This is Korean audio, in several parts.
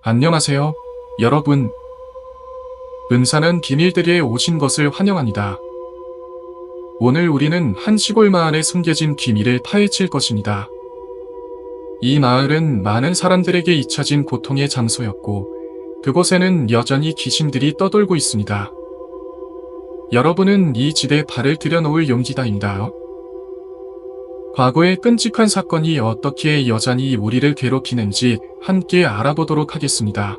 안녕하세요, 여러분. 은사는 비밀들에 오신 것을 환영합니다. 오늘 우리는 한 시골 마을에 숨겨진 비밀을 파헤칠 것입니다. 이 마을은 많은 사람들에게 잊혀진 고통의 장소였고, 그곳에는 여전히 귀신들이 떠돌고 있습니다. 여러분은 이 지대에 발을 들여놓을 용기다입니다. 과거의 끔찍한 사건이 어떻게 여전히 우리를 괴롭히는지 함께 알아보도록 하겠습니다.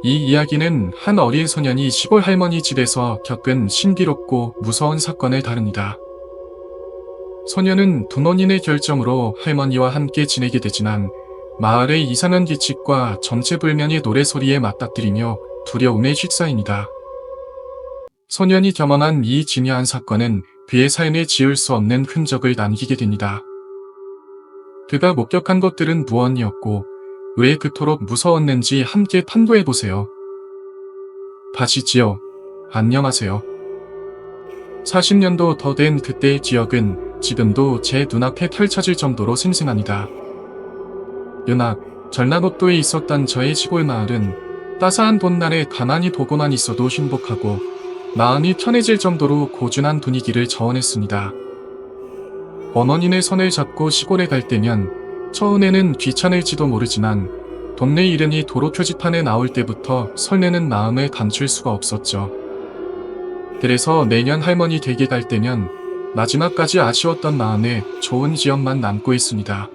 이 이야기는 한 어린 소년이 시골 할머니 집에서 겪은 신비롭고 무서운 사건을 다룹니다. 소년은 부모님의 결정으로 할머니와 함께 지내게 되지만 마을의 이상한 규칙과 정체불명의 노래소리에 맞닥뜨리며 두려움에 휩싸입니다. 소년이 경험한 이 진야한 사건은 그의 삶에 지울 수 없는 흔적을 남기게 됩니다. 그가 목격한 것들은 무엇이었고 왜 그토록 무서웠는지 함께 탐구해보세요. 다시지요. 안녕하세요. 40년도 더 된 그때의 기억은 지금도 제 눈앞에 펼쳐질 정도로 생생합니다. 전라북도에 있었던 저의 시골 마을은 따스한 봄날에 가만히 보고만 있어도 행복하고 마음이 편해질 정도로 고준한 분위기를 자원했습니다. 어머니네 손을 잡고 시골에 갈 때면 처음에는 귀찮을지도 모르지만 동네 이름이 도로 표지판에 나올 때부터 설레는 마음을 감출 수가 없었죠. 그래서 매년 할머니 댁에 갈 때면 마지막까지 아쉬웠던 마음에 좋은 기억만 남고 있습니다.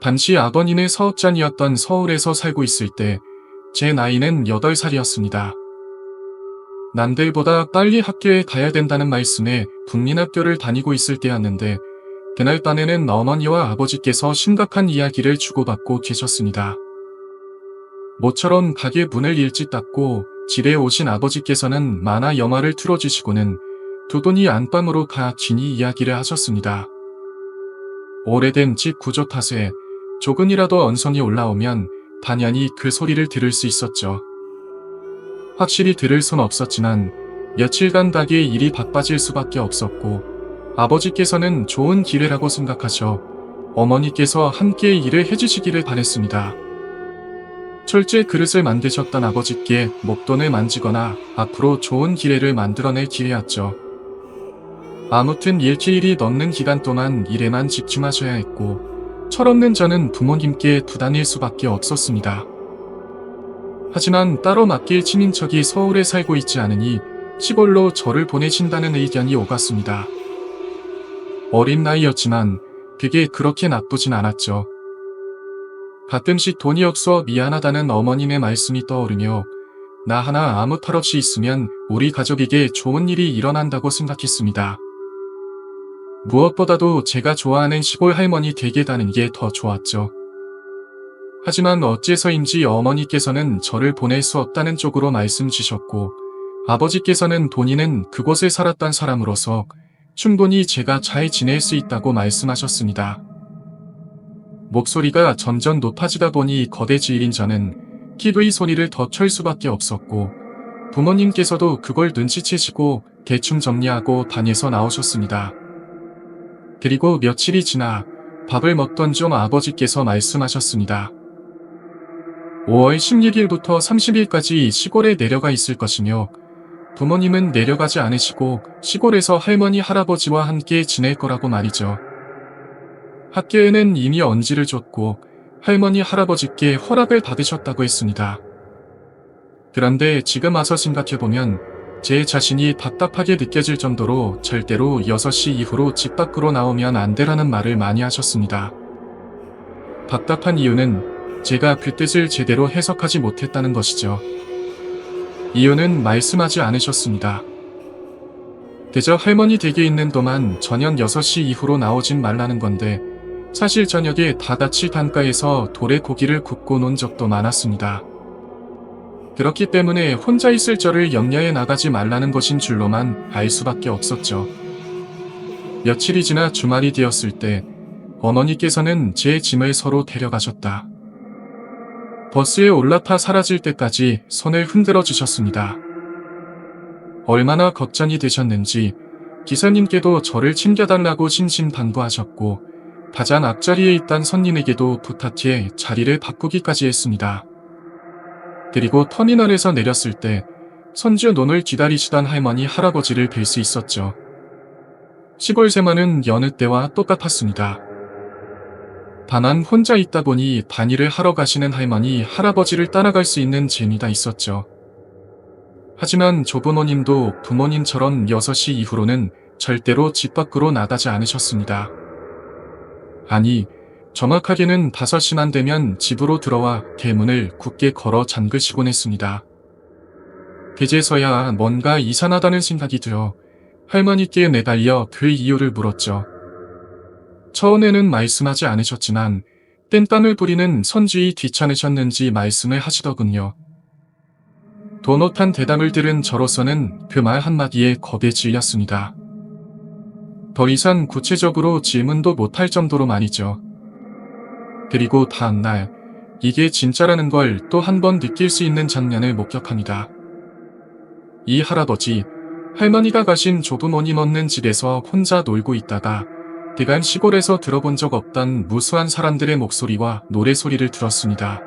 당시 아버님의 사업장이었던 서울에서 살고 있을 때 제 나이는 8살이었습니다. 남들보다 빨리 학교에 가야 된다는 말씀에 국민학교를 다니고 있을 때였는데 그날 밤에는 어머니와 아버지께서 심각한 이야기를 주고받고 계셨습니다. 모처럼 가게 문을 일찍 닫고 집에 오신 아버지께서는 만화 영화를 틀어주시고는 두 분이 안방으로 가 진이 이야기를 하셨습니다. 오래된 집 구조 탓에 조금이라도 언성이 올라오면 당연히 그 소리를 들을 수 있었죠. 확실히 들을 순 없었지만 며칠간 가게 일이 바빠질 수밖에 없었고 아버지께서는 좋은 기회라고 생각하셔 어머니께서 함께 일을 해주시기를 바랬습니다. 철제 그릇을 만드셨던 아버지께 목돈을 만지거나 앞으로 좋은 기회를 만들어낼 기회였죠. 아무튼 일주일이 넘는 기간 동안 일에만 집중하셔야 했고 철없는 저는 부모님께 부담일 수밖에 없었습니다. 하지만 따로 맡길 친인척이 서울에 살고 있지 않으니 시골로 저를 보내신다는 의견이 오갔습니다. 어린 나이였지만 그게 그렇게 나쁘진 않았죠. 가끔씩 돈이 없어 미안하다는 어머님의 말씀이 떠오르며 나 하나 아무 탈 없이 있으면 우리 가족에게 좋은 일이 일어난다고 생각했습니다. 무엇보다도 제가 좋아하는 시골 할머니 댁에 가는 게 더 좋았죠. 하지만 어째서인지 어머니께서는 저를 보낼 수 없다는 쪽으로 말씀 주셨고 아버지께서는 본인은 그곳에 살았던 사람으로서 충분히 제가 잘 지낼 수 있다고 말씀하셨습니다. 목소리가 점점 높아지다 보니 거대지일인 저는 기부의 소리를 더 켤 수밖에 없었고 부모님께서도 그걸 눈치채시고 대충 정리하고 방에서 나오셨습니다. 그리고 며칠이 지나 밥을 먹던 중 아버지께서 말씀하셨습니다. 5월 16일부터 30일까지 시골에 내려가 있을 것이며 부모님은 내려가지 않으시고 시골에서 할머니 할아버지와 함께 지낼 거라고 말이죠. 학교에는 이미 언지를 줬고 할머니 할아버지께 허락을 받으셨다고 했습니다. 그런데 지금 와서 생각해보면 제 자신이 답답하게 느껴질 정도로 절대로 6시 이후로 집 밖으로 나오면 안 되라는 말을 많이 하셨습니다. 답답한 이유는 제가 그 뜻을 제대로 해석하지 못했다는 것이죠. 이유는 말씀하지 않으셨습니다. 그저 할머니 댁에 있는 동안 저녁 6시 이후로 나오진 말라는 건데 사실 저녁에 다 같이 강가에서 돌에 고기를 굽고 논 적도 많았습니다. 그렇기 때문에 혼자 있을 저를 염려해 나가지 말라는 것인 줄로만 알 수밖에 없었죠. 며칠이 지나 주말이 되었을 때 어머니께서는 제 짐을 서로 데려가셨다. 버스에 올라타 사라질 때까지 손을 흔들어 주셨습니다. 얼마나 걱정이 되셨는지 기사님께도 저를 챙겨달라고 신신당부하셨고 가장 앞자리에 있던 선님에게도 부탁해 자리를 바꾸기까지 했습니다. 그리고 터미널에서 내렸을 때 선주 논을 기다리시던 할머니 할아버지를 뵐 수 있었죠. 시골 생활은 여느 때와 똑같았습니다. 다만 혼자 있다 보니 반일을 하러 가시는 할머니 할아버지를 따라갈 수 있는 재미가 있었죠. 하지만 조부모님도 부모님처럼 6시 이후로는 절대로 집 밖으로 나가지 않으셨습니다. 아니, 정확하게는 5시만 되면 집으로 들어와 대문을 굳게 걸어 잠그시곤 했습니다. 그제서야 뭔가 이상하다는 생각이 들어 할머니께 매달려 그 이유를 물었죠. 처음에는 말씀하지 않으셨지만 땡깡을 부리는 선주이 귀찮으셨는지 말씀을 하시더군요. 도넛한 대답을 들은 저로서는 그 말 한마디에 겁에 질렸습니다. 더 이상 구체적으로 질문도 못할 정도로 말이죠. 그리고 다음날 이게 진짜라는 걸 또 한 번 느낄 수 있는 장면을 목격합니다. 이 할아버지, 할머니가 가신 조부모님 없는 집에서 혼자 놀고 있다가 그간 시골에서 들어본 적 없던 무수한 사람들의 목소리와 노래소리를 들었습니다.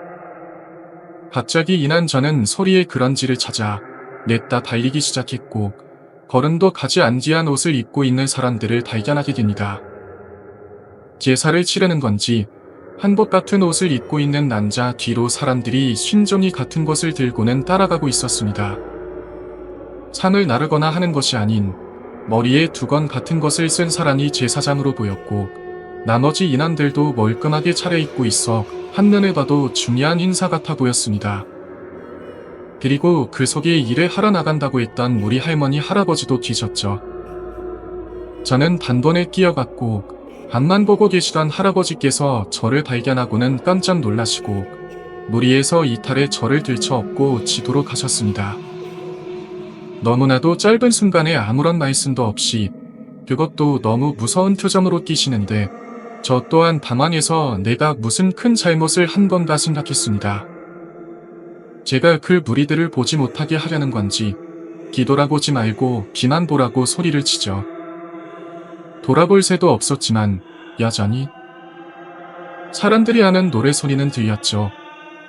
갑자기 인한 저는 소리의 그런지를 찾아 냈다 달리기 시작했고 걸음도 가지 않지한 옷을 입고 있는 사람들을 발견하게 됩니다. 제사를 치르는 건지 한복 같은 옷을 입고 있는 남자 뒤로 사람들이 신종이 같은 것을 들고는 따라가고 있었습니다. 산을 나르거나 하는 것이 아닌 머리에 두건 같은 것을 쓴 사람이 제사장으로 보였고 나머지 인원들도 멀끔하게 차려입고 있어 한눈에 봐도 중요한 인사 같아 보였습니다. 그리고 그 속에 일을 하러 나간다고 했던 우리 할머니 할아버지도 계셨죠. 저는 단번에 끼어갔고 앞만 보고 계시던 할아버지께서 저를 발견하고는 깜짝 놀라시고 무리해서 이탈에 저를 들쳐업고 집으로 가셨습니다. 너무나도 짧은 순간에 아무런 말씀도 없이 그것도 너무 무서운 표정으로 끼시는데 저 또한 방황해서 내가 무슨 큰 잘못을 한 건가 생각했습니다. 제가 그 무리들을 보지 못하게 하려는 건지 뒤돌아보지 말고 귀만 보라고 소리를 치죠. 돌아볼 새도 없었지만 여전히 사람들이 하는 노래소리는 들렸죠.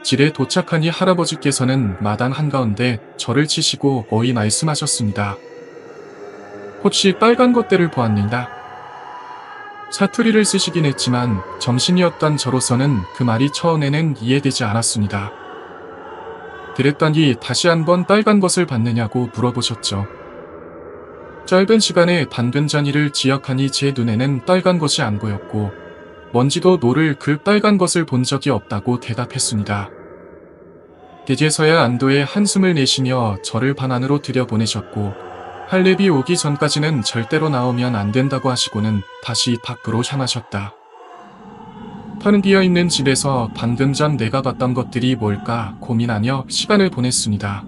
집에 도착하니 할아버지께서는 마당 한가운데 저를 치시고 어이 말씀하셨습니다. 혹시 빨간 것들을 보았는가? 사투리를 쓰시긴 했지만 정신이었던 저로서는 그 말이 처음에는 이해되지 않았습니다. 그랬더니 다시 한번 빨간 것을 봤느냐고 물어보셨죠. 짧은 시간에 단근자니를 지역하니 제 눈에는 빨간 것이 안 보였고 먼지도 노를 그 빨간 것을 본 적이 없다고 대답했습니다. 그제서야 안도의 한숨을 내쉬며 저를 방 안으로 들여보내셨고 할례비 오기 전까지는 절대로 나오면 안 된다고 하시고는 다시 밖으로 향하셨다. 텅 비어있는 집에서 방금 전 내가 봤던 것들이 뭘까 고민하며 시간을 보냈습니다.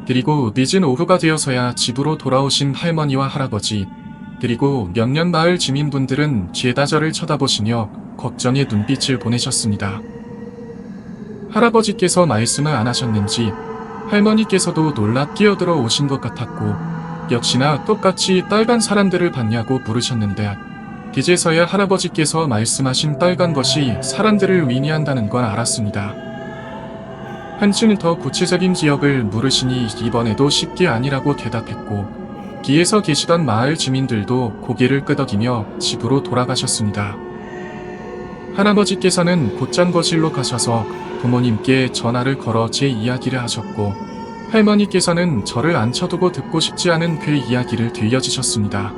그리고 늦은 오후가 되어서야 집으로 돌아오신 할머니와 할아버지 그리고 몇몇 마을 주민분들은 죄다 저를 쳐다보시며 걱정의 눈빛을 보내셨습니다. 할아버지께서 말씀을 안 하셨는지 할머니께서도 놀라 끼어들어 오신 것 같았고 역시나 똑같이 빨간 사람들을 봤냐고 물으셨는데 그제서야 할아버지께서 말씀하신 빨간 것이 사람들을 의미한다는 걸 알았습니다. 한층 더 구체적인 지역을 물으시니 이번에도 쉽게 아니라고 대답했고 뒤에서 계시던 마을 주민들도 고개를 끄덕이며 집으로 돌아가셨습니다. 할아버지께서는 곧장 거실로 가셔서 부모님께 전화를 걸어 제 이야기를 하셨고 할머니께서는 저를 앉혀두고 듣고 싶지 않은 그 이야기를 들려주셨습니다.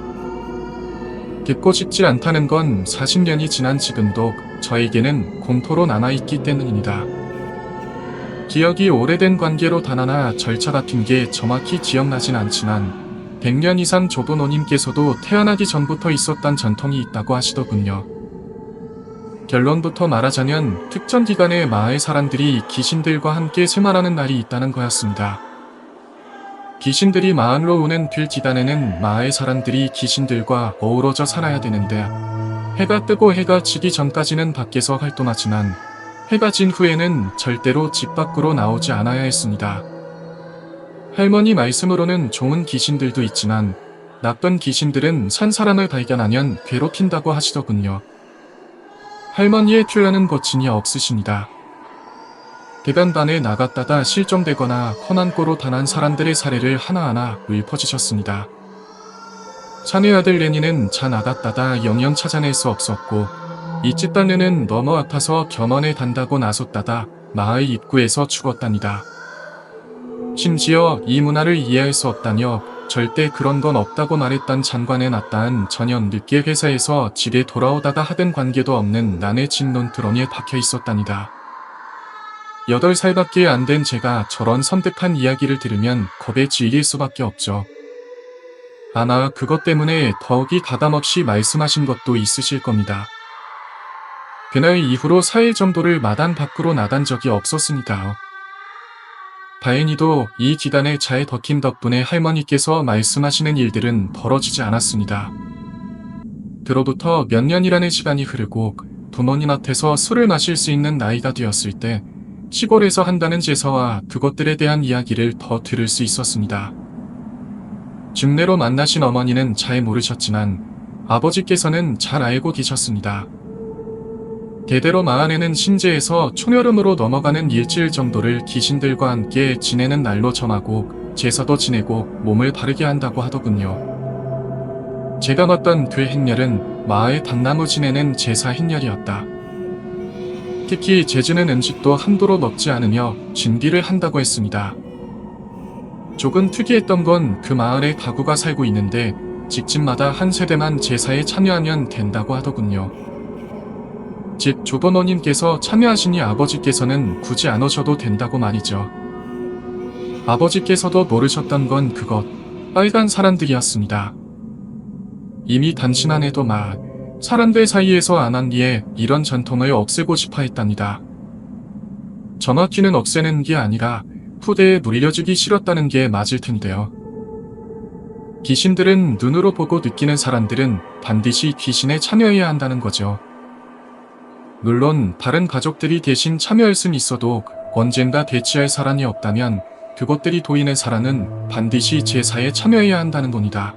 듣고 싶지 않다는 건 40년이 지난 지금도 저에게는 공포로 남아있기 때문입니다. 기억이 오래된 관계로 단 하나 절차 같은 게 정확히 기억나진 않지만 100년 이상 조부모님께서도 태어나기 전부터 있었던 전통이 있다고 하시더군요. 결론부터 말하자면 특정 기간에 마을 사람들이 귀신들과 함께 생활하는 날이 있다는 거였습니다. 귀신들이 마을로 오는 그 기간에는 마을 사람들이 귀신들과 어우러져 살아야 되는데 해가 뜨고 해가 지기 전까지는 밖에서 활동하지만 해가 진 후에는 절대로 집 밖으로 나오지 않아야 했습니다. 할머니 말씀으로는 좋은 귀신들도 있지만 나쁜 귀신들은 산 사람을 발견하면 괴롭힌다고 하시더군요. 할머니의 큐라는 거친이 없으십니다. 대변반에 나갔다가 실종되거나 혼안고로 당한 사람들의 사례를 하나하나 읊어주셨습니다. 자네 아들 레니는 자 나갔다다 영영 찾아낼 수 없었고 이 찐딸내는 너무 아파서 겸원에 단다고 나섰다다 마을 입구에서 죽었답니다. 심지어 이 문화를 이해할 수 없다며 절대 그런 건 없다고 말했던 장관의 낫단 저녁 늦게 회사에서 집에 돌아오다가 하던 관계도 없는 난의 진논두렁에 박혀 있었답니다. 8살밖에 안 된 제가 저런 섬뜩한 이야기를 들으면 겁에 질릴 수밖에 없죠. 아마 그것 때문에 더욱이 가감없이 말씀하신 것도 있으실 겁니다. 그날 이후로 4일 정도를 마당 밖으로 나간 적이 없었으니까요. 다행히도 이 기단에 잘 덕힌 덕분에 할머니께서 말씀하시는 일들은 벌어지지 않았습니다. 그로부터 몇 년이라는 시간이 흐르고 부모님 앞에서 술을 마실 수 있는 나이가 되었을 때 시골에서 한다는 제사와 그것들에 대한 이야기를 더 들을 수 있었습니다. 중내로 만나신 어머니는 잘 모르셨지만 아버지께서는 잘 알고 계셨습니다. 대대로 마을에는 신제에서 초여름으로 넘어가는 일주일 정도를 귀신들과 함께 지내는 날로 정하고 제사도 지내고 몸을 바르게 한다고 하더군요. 제가 봤던 그 행렬은 마을 당나무 지내는 제사 행렬이었다. 특히 제주는 음식도 함부로 먹지 않으며 준비를 한다고 했습니다. 조금 특이했던 건 그 마을에 가구가 살고 있는데 집집마다 한 세대만 제사에 참여하면 된다고 하더군요. 집 조부모님께서 참여하시니 아버지께서는 굳이 안 오셔도 된다고 말이죠. 아버지께서도 모르셨던 건 그것, 빨간 사람들이었습니다. 이미 단신 안에도 사람들 사이에서 안 한기에 이런 전통을 없애고 싶어 했답니다. 정확히는 없애는 게 아니라 후대에 물려주기 싫었다는 게 맞을 텐데요. 귀신들은 눈으로 보고 느끼는 사람들은 반드시 귀신에 참여해야 한다는 거죠. 물론 다른 가족들이 대신 참여할 순 있어도 언젠가 대치할 사람이 없다면 그것들이 도인의 사람은 반드시 제사에 참여해야 한다는 겁니다.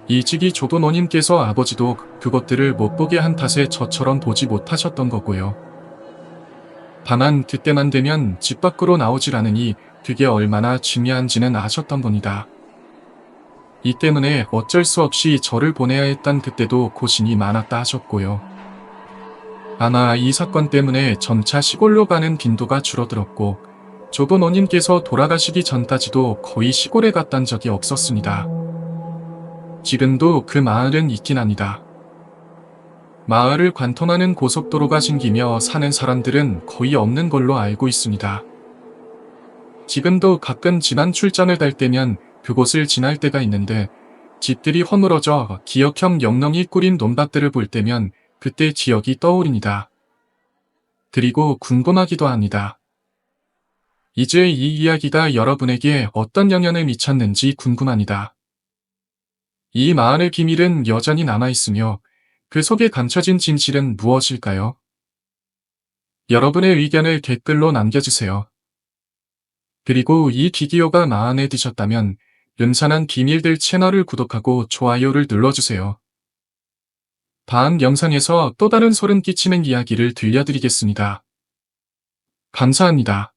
일찍이 조부모님께서 아버지도 그것들을 못 보게 한 탓에 저처럼 보지 못하셨던 거고요. 다만 그때만 되면 집 밖으로 나오질 않으니 그게 얼마나 중요한지는 아셨던 겁니다. 이 때문에 어쩔 수 없이 저를 보내야 했던 그때도 고심이 많았다 하셨고요. 아마 이 사건 때문에 점차 시골로 가는 빈도가 줄어들었고 조부모님께서 돌아가시기 전까지도 거의 시골에 갔던 적이 없었습니다. 지금도 그 마을은 있긴 합니다. 마을을 관통하는 고속도로가 생기며 사는 사람들은 거의 없는 걸로 알고 있습니다. 지금도 가끔 지난 출장을 갈 때면 그곳을 지날 때가 있는데 집들이 허물어져 기역형 영롱이 꾸린 논밭들을 볼 때면 그때 지역이 떠오릅니다. 그리고 궁금하기도 합니다. 이제 이 이야기가 여러분에게 어떤 영향을 미쳤는지 궁금합니다. 이 마을의 비밀은 여전히 남아있으며 그 속에 감춰진 진실은 무엇일까요? 여러분의 의견을 댓글로 남겨주세요. 그리고 이 비디오가 마음에 드셨다면 음산한 비밀들 채널을 구독하고 좋아요를 눌러주세요. 다음 영상에서 또 다른 소름 끼치는 이야기를 들려드리겠습니다. 감사합니다.